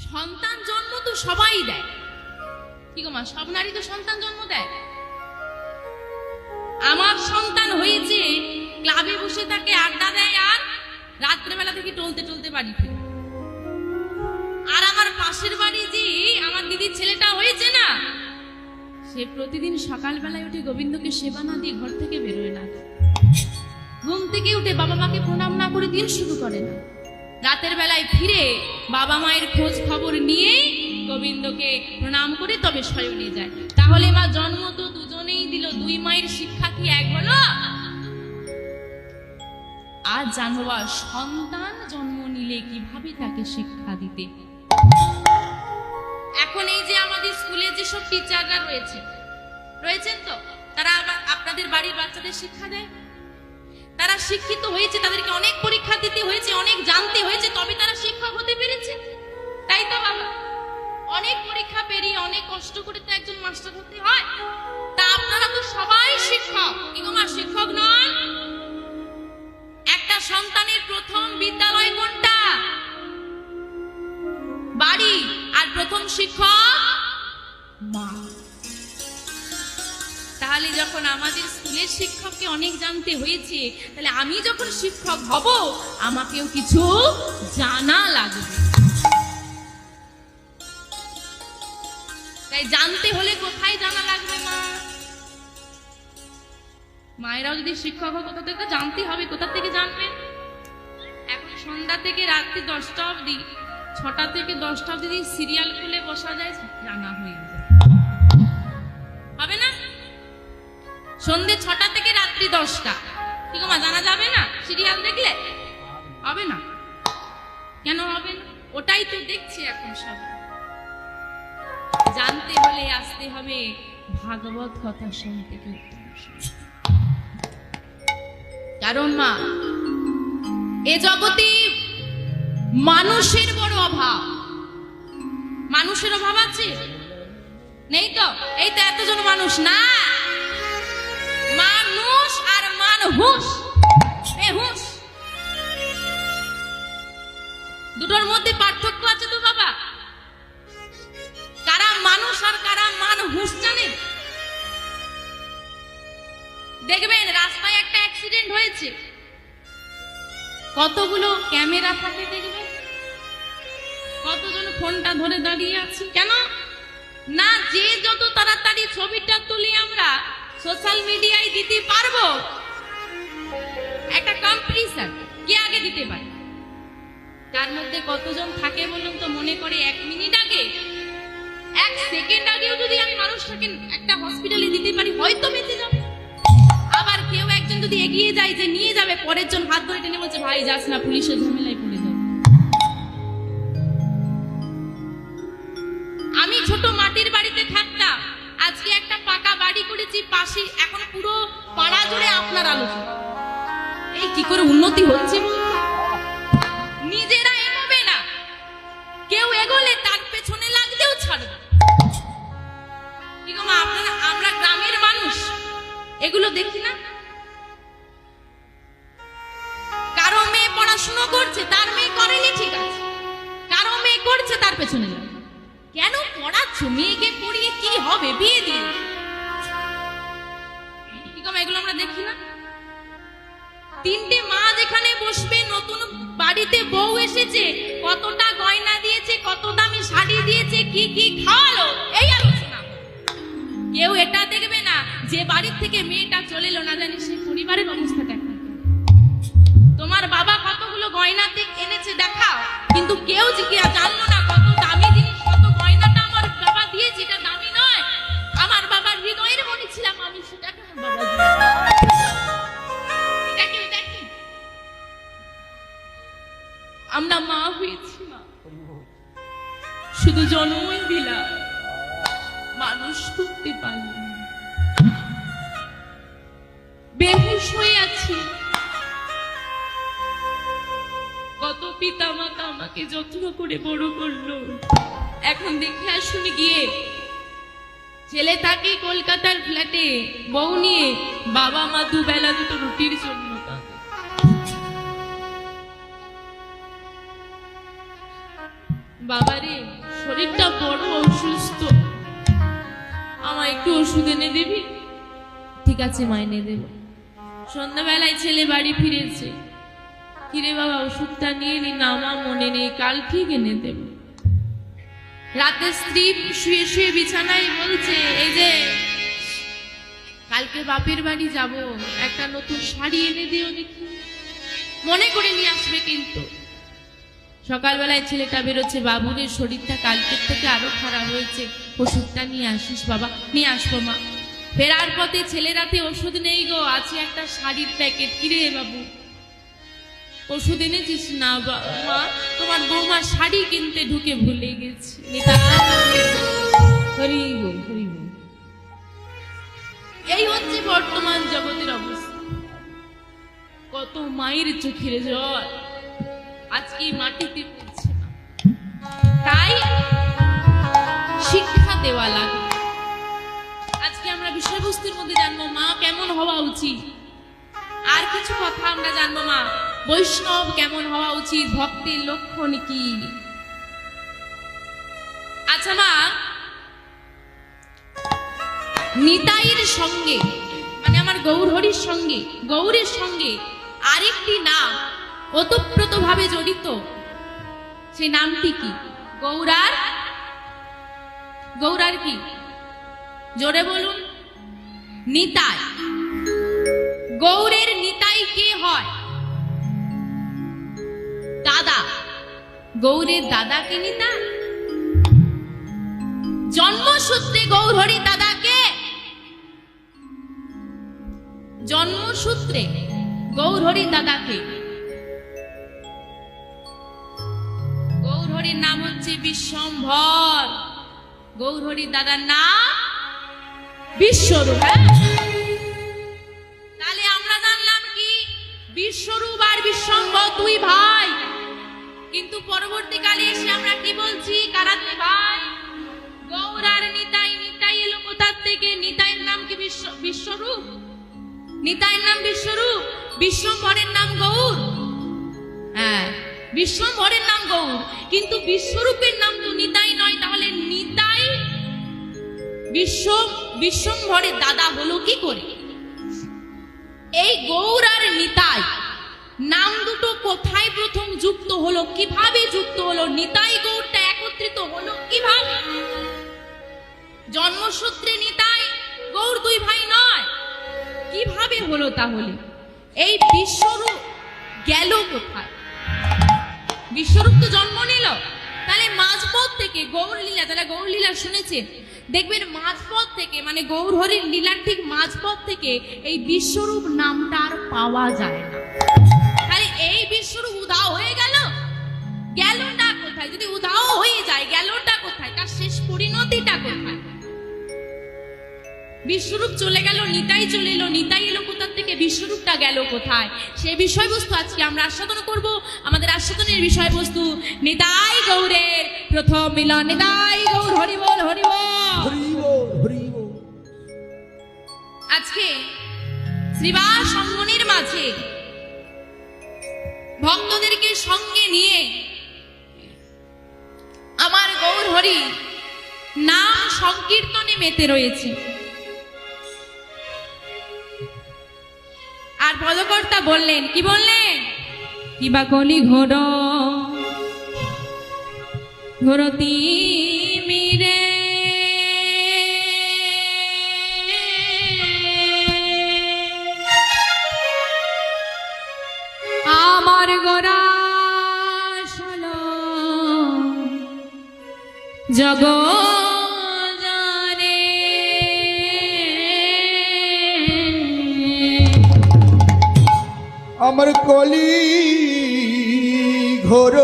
সন্তান জন্ম তো সবাই দেয়, কি গো মা, সব নারী তো সন্তান জন্ম দেয়। আমার সন্তান হয়েছে ক্লাবে বসে থাকে, আড্ডা দেয়, আর রাত্রেবেলা থেকে টলতে টলতে বাড়ি ফিরে। আর আমার পাশের বাড়ি যে আমার দিদির ছেলেটা হয়েছে না, সে প্রতিদিন সকালবেলায় উঠে গোবিন্দকে সেবা না দিয়ে ঘর থেকে বেরোয় না। ঘুম থেকে উঠে বাবা মাকে প্রণাম না করে দিন শুরু করে না। রাতের বেলায় ফিরে বাবা মায়ের খোঁজ খবর নিয়ে গোবিন্দকে প্রণাম করে তবে শয়নে যায়। তাহলে মা জন্ম তো দুজনেই দিল, দুই মায়ের শিক্ষা কি এক হলো? আজ জানবা সন্তান জন্ম নিলে কিভাবে তাকে শিক্ষা দিতে। এখন এই যে আমাদের স্কুলে যেসব টিচাররা রয়েছেন তো, তারা আপনাদের বাড়ির বাচ্চাদের শিক্ষা দেয়। তারা শিক্ষিত হয়েছে, তাদেরকে অনেক পরীক্ষা দিতে হয়েছে, অনেক জানতে হয়েছে, তবে তারা শিক্ষক হতে পেরেছে, তাই তো বাবা? অনেক পরীক্ষা পেরিয়ে অনেক কষ্ট করে তো একজন মাস্টার হতে হয়। তা আপনারা তো সবাই শিক্ষক, কি গো মা, শিক্ষক নন? একটা সন্তানের প্রথম বিদ্যালয় কোনটা? বাড়ি। আর প্রথম শিক্ষক মা। তাহলে যখন আমাদের স্কুলের শিক্ষককে অনেক জানতে হয়েছে, তাহলে আমি যখন শিক্ষক হব আমাকেও কিছু জানা লাগবে। তাই জানতে হলে কোথায় জানা লাগবে মা? মায়েরাও যদি শিক্ষক হয় কোথা থেকে জানতে হবে, কোথা থেকে জানবেন? এখন সন্ধ্যা থেকে রাত্রি 10টা অবধি, 6টা থেকে 10টা অবধি সিরিয়াল খুলে বসা যায়, জানা হয়ে যায়, হবে না? সন্ধ্যে 6টা থেকে রাত্রি 10টা, ঠিক মা, জানা যাবে না? সিরিয়াল দেখলে হবে না। কেন হবে না? ওটাই তো দেখছি এখন সব। জানতে হলে আসতে হবে ভাগবত কথা শুনতে। কারণ মা, এ জগতে মানুষের বড় অভাব। মানুষের অভাব আছে? নেই তো? এই তো এতজন মানুষ না, মানুষ আর মানহুস, বেহুশ, দুটোর মধ্যে পার্থক্য আছে তো বাবা। কারা মানুষ আর কারা মানহুস জানেন? দেখবেন রাস্তায় একটা অ্যাক্সিডেন্ট হয়েছে, কতগুলো ক্যামেরা থাকে দেখবেন, কতজন ফোনটা ধরে দাঁড়িয়ে আছে। কেন না? যে যত তাড়াতাড়ি ছবিটা তুলি আমরা সোশ্যাল মিডিয়ায় দিতে পারবো, একটা কম্পিটিশন, কে আগে দিতে পারে। তার মধ্যে কতজন থাকে বলুন তো? মনে করে 1 মিনিট আগে, 1 সেকেন্ড আগেও যদি আমি মানুষটাকে একটা হসপিটালে দিতে পারি, হয়তো বেঁচে যাবে। আবার কেউ একজন যদি এগিয়ে যায় যে নিয়ে যাবে, পরের জন হাত ধরে টেনে বলছে, ভাই যাস না, পুলিশের ঝামেলায় পড়ে যাবে। আমি ছোট মাটির বাড়িতে থাকতাম, আজকে একটা পাকা বাড়ি করেছি পাশে, এখন পুরো পাড়া জুড়ে আপনার আলোচনা। এই কি করে উন্নতি হচ্ছে? নিজেরা এগোবে না, কেউ এগোলে তার পেছনে লাগতেও ছাড়বে। কি গো মা, আমরা গ্রামের মানুষ এগুলো দেখি না? কারো মেয়ে পড়াশুনো করছে, তার মেয়ে করেনি, ঠিক আছে, কারো মেয়ে করছে, তার পেছনে লাগে। কেন পড়াচ্ছ? মেয়েকে পড়িয়ে কি হবে? বিয়ে দিয়ে। কি গো মা, এগুলো আমরা দেখি না? 3টে মা যেখানে বসবে, নতুন বাড়িতে বউ এসেছে, কতটা গয়না দিয়েছে, কত দামি শাড়ি দিয়েছে, কি কি খাওয়ালো, এই আলোচনা। কেউ এটা দেখবে না যে বাড়ির থেকে মেয়েটা চলে এলো, না জানি সেই পরিবারের অবস্থাটা কি। তোমার বাবা কতগুলো গয়না এনেছে দেখাও, কিন্তু কেউ জানলো না কত দামি জিনিস, কত গয়নাটা আমার বাবা দিয়েছে, এটা দামি নয়। আমার বাবার হৃদয়ের মনে ছিলাম আমি, সেটাকে আমার বাবা দেখি। আমরা মা হয়েছি, মা শুধু জন্মই দিলাম, মানুষ করতে পারলাম না। বেহুশ হয়ে আছি। কত পিতা মাতা আমাকে যত্ন করে বড় করলো, এখন দেখে আসুন গিয়ে ছেলে থাকে কলকাতার ফ্ল্যাটে, বউ নিয়ে, বাবা মা দুবেলা দুটো রুটির জন্য বাবারে, শরীরটা বড় অসুস্থ, আমায় একটু ওষুধ এনে দিবি? ঠিক আছে মা, এনে দেব। সন্ধ্যাবেলায় ছেলে বাড়ি ফিরেছে। কিরে বাবা, ওষুধটা নিয়ে নি? না মা, মনে নেই, কাল ঠিক এনে দেব। রাতে স্ত্রী শুয়ে শুয়ে বিছানায় বলছে, এই যে কালকে বাপের বাড়ি যাব, একটা নতুন শাড়ি এনে দিও দেখি, মনে করে নিয়ে আসবে কিন্তু। সকালবেলায় ছেলেটা বেরোচ্ছে, বাবুরের শরীরটা কালকের থেকে আরো খারাপ হয়েছে, ওষুধটা নিয়ে আসিস বাবা। নিয়ে আসবো মা। ফেরার পথে ছেলে রাতে ওষুধ নেই গো, আছে একটা শাড়ির প্যাকেট। কিরে বাবু, ওষুধ এনেছিস? না মা, তোমার বৌমা শাড়ি কিনতে ঢুকে ভুলে গেছে। এই হচ্ছে বর্তমান জগতের অবস্থা। কত মায়ের চোখের জল আজকে মাটিতে পড়ছে না। তাই শিক্ষা দেওয়া লাগে। আজকে আমরা বিষয়বস্তুর মধ্যে জানবো মা কেমন হওয়া উচিত, আর কিছু কথা আমরা জানবো মা বৈষ্ণব কেমন হওয়া উচিত, ভক্তির লক্ষণ কি। আচ্ছা মা, নিতাইয়ের সঙ্গে মানে আমার গৌরহরির সঙ্গে, গৌরের সঙ্গে আরেকটি নাম ওতপ্রোত ভাবে জড়িত, সেই নামটি কি? গৌরার। গৌরার কি? জোরে বলুন। নিতাই। গৌরের নিতাই কে হয়? দাদা। গৌরের দাদা কে নিতাই? জন্মসূত্রে গৌরহরি দাদাকে, জন্মসূত্রে গৌরহরি দাদাকে। গৌরহরির নাম হচ্ছে বিশ্বম্ভর, গৌরহরির দাদার নাম বিশ্বরূপ। তাহলে আমরা জানলাম কি, বিশ্বরূপ আর বিশ্বম্ভর দুই ভাই। কিন্তু পরবর্তীকালে এসে আমরা কি বলছি, কারা দুই ভাই? গৌর আর নিতাই। নিতাই এলো কোথার থেকে? নিতাইয়ের নাম কি বিশ্বরূপ? নিতাইয়ের নাম বিশ্বরূপ, বিশ্বম্ভরের নাম গৌর। হ্যাঁ, বিশ্বম্ভরের নাম গৌর, কিন্তু বিশ্বরূপের নাম তো নিতাই নয়। তাহলে নিতাই বিশ্বম্ভরের দাদা হলো কি করে? এই গৌর আর নিতাই নাম দুটো কোথায় প্রথম যুক্ত হলো, কিভাবে যুক্ত হলো? নিতাই গৌরটা একত্রিত হলো কিভাবে? জন্মসূত্রে নিতাই গৌর দুই ভাই নয়, কিভাবে হলো তাহলে? এই বিশ্বরূপ গেল কোথায়? বিশ্বরূপ তো জন্ম নিল, তাহলে মাঝপথ থেকে গৌর লীলা, যারা গৌর লীলা শুনেছে দেখবেন মাঝপথ থেকে, মানে গৌরহরির লীলার ঠিক মাঝপথ থেকে এই বিশ্বরূপ নামটা আর পাওয়া যায় না। তাহলে এই বিশ্বরূপ উধাও হয়ে গেল, গেলটা কোথায়? যদি উধাও হয়ে যায়, গেলটা কোথায়? তার শেষ পরিণতিটা কোথায়? বিশ্বরূপ চলে গেল, নিতাই চলে এলো, নিতাই এলো কোথার থেকে, বিশ্বরূপটা গেল কোথায়? সেই বিষয়বস্তু আজকে আমরা আস্বাদন করব। আমাদের আস্বাদনের বিষয়বস্তু নিতাই গৌরের প্রথম মিলন। নিতাই গৌর, হরি বল, হরি বল, হরি বল, হরি বল। আজকে শ্রীবাস অঙ্গনের মাঝে ভক্তদেরকে সঙ্গে নিয়ে আমার গৌর হরি নাম সংকীর্তনে মেতে রয়েছে। আর পদকর্তা বললেন, কি বললেন? কিবা কলি ঘোর ঘোরতি মিরে আমার গোরা সল জগ আমার কলি ঘোর